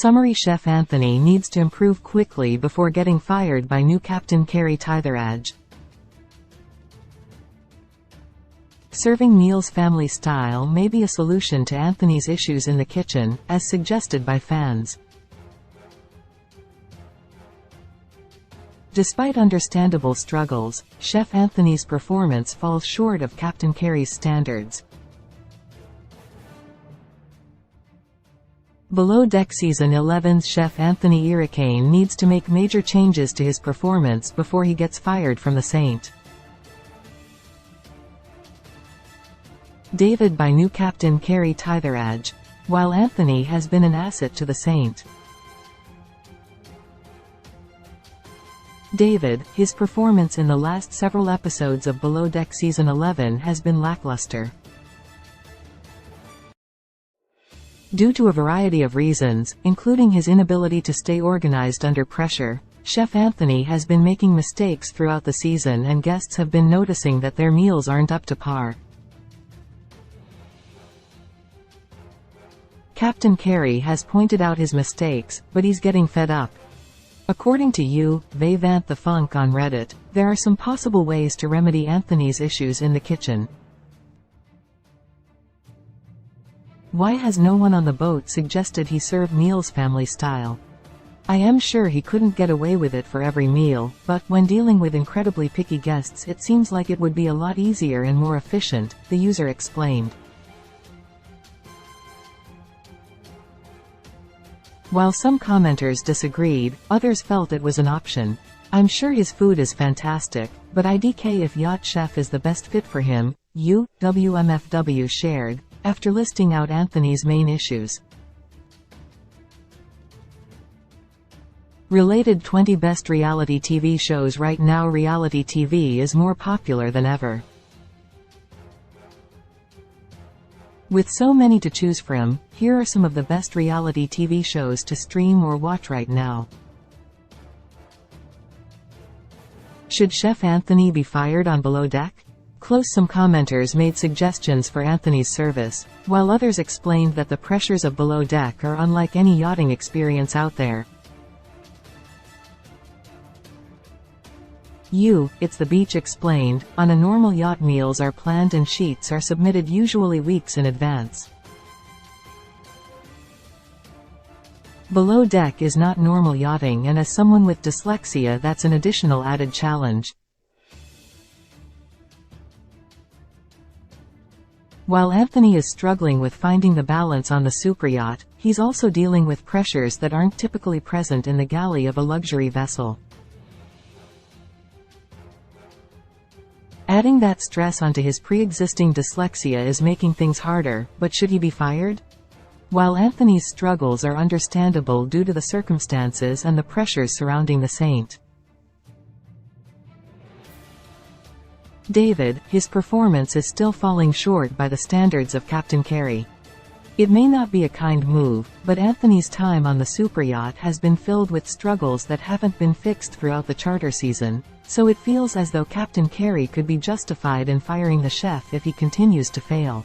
Summary: Chef Anthony needs to improve quickly before getting fired by new captain Carrie Titherage. Serving meals family style may be a solution to Anthony's issues in the kitchen, as suggested by fans. Despite understandable struggles, Chef Anthony's performance falls short of Captain Carrie's standards. Below Deck Season 11's Chef Anthony Iracane needs to make major changes to his performance before he gets fired from the Saint. David by new captain Carrie Titherage. While Anthony has been an asset to the Saint, David, his performance in the last several episodes of Below Deck Season 11 has been lackluster. Due to a variety of reasons, including his inability to stay organized under pressure, Chef Anthony has been making mistakes throughout the season, and guests have been noticing that their meals aren't up to par. Captain Carrie has pointed out his mistakes, but he's getting fed up. According to You, Vivant the Funk on Reddit, there are some possible ways to remedy Anthony's issues in the kitchen. Why has no one on the boat suggested he serve meals family style? I am sure he couldn't get away with it for every meal, but when dealing with incredibly picky guests it seems like it would be a lot easier and more efficient, the user explained. While some commenters disagreed, others felt it was an option. I'm sure his food is fantastic, but IDK if Yacht Chef is the best fit for him, WMFW shared, after listing out Anthony's main issues. Related 20 Best Reality TV Shows. Right now reality TV is more popular than ever. With so many to choose from, here are some of the best reality TV shows to stream or watch right now. Should Chef Anthony be fired on Below Deck? Some commenters made suggestions for Anthony's service, while others explained that the pressures of Below Deck are unlike any yachting experience out there. It's the Beach explained, on a normal yacht meals are planned and sheets are submitted usually weeks in advance. Below Deck is not normal yachting, and as someone with dyslexia that's an additional added challenge. While Anthony is struggling with finding the balance on the super yacht, he's also dealing with pressures that aren't typically present in the galley of a luxury vessel. Adding that stress onto his pre-existing dyslexia is making things harder, but should he be fired? While Anthony's struggles are understandable due to the circumstances and the pressures surrounding the Saint, David, his performance is still falling short by the standards of Captain Carrie. It may not be a kind move, but Anthony's time on the super yacht has been filled with struggles that haven't been fixed throughout the charter season, so it feels as though Captain Carrie could be justified in firing the chef if he continues to fail.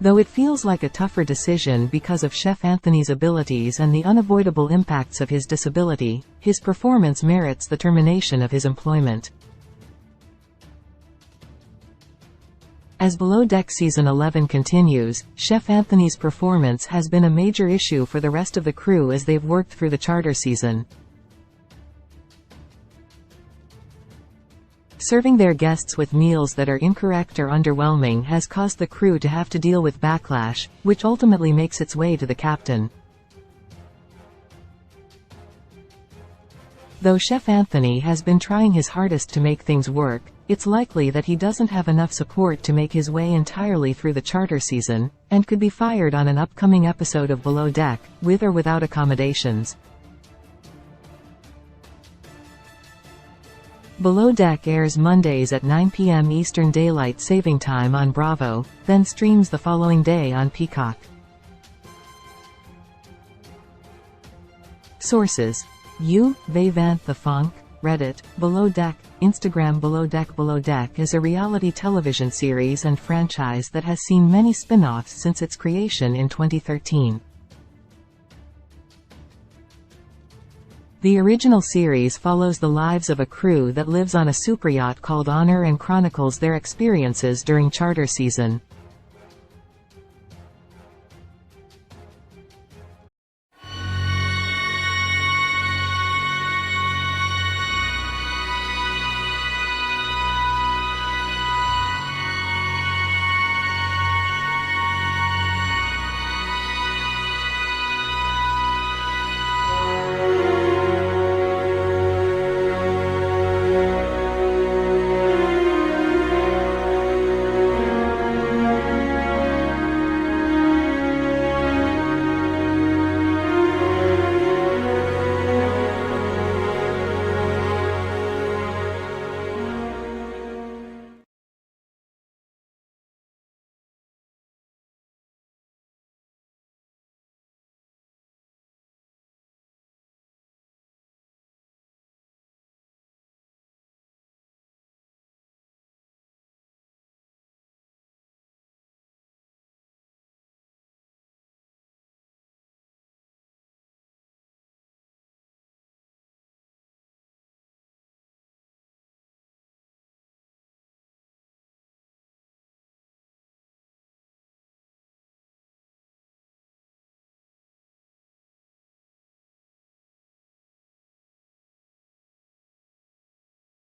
Though it feels like a tougher decision because of Chef Anthony's abilities and the unavoidable impacts of his disability, his performance merits the termination of his employment. As Below Deck Season 11 continues, Chef Anthony's performance has been a major issue for the rest of the crew as they've worked through the charter season. Serving their guests with meals that are incorrect or underwhelming has caused the crew to have to deal with backlash, which ultimately makes its way to the captain. Though Chef Anthony has been trying his hardest to make things work, it's likely that he doesn't have enough support to make his way entirely through the charter season, and could be fired on an upcoming episode of Below Deck, with or without accommodations. Below Deck airs Mondays at 9 p.m. Eastern Daylight Saving Time on Bravo, then streams the following day on Peacock. Sources: Vivant the Funk, Reddit, Below Deck, Instagram. Below Deck is a reality television series and franchise that has seen many spin-offs since its creation in 2013. The original series follows the lives of a crew that lives on a superyacht called Honor and chronicles their experiences during charter season.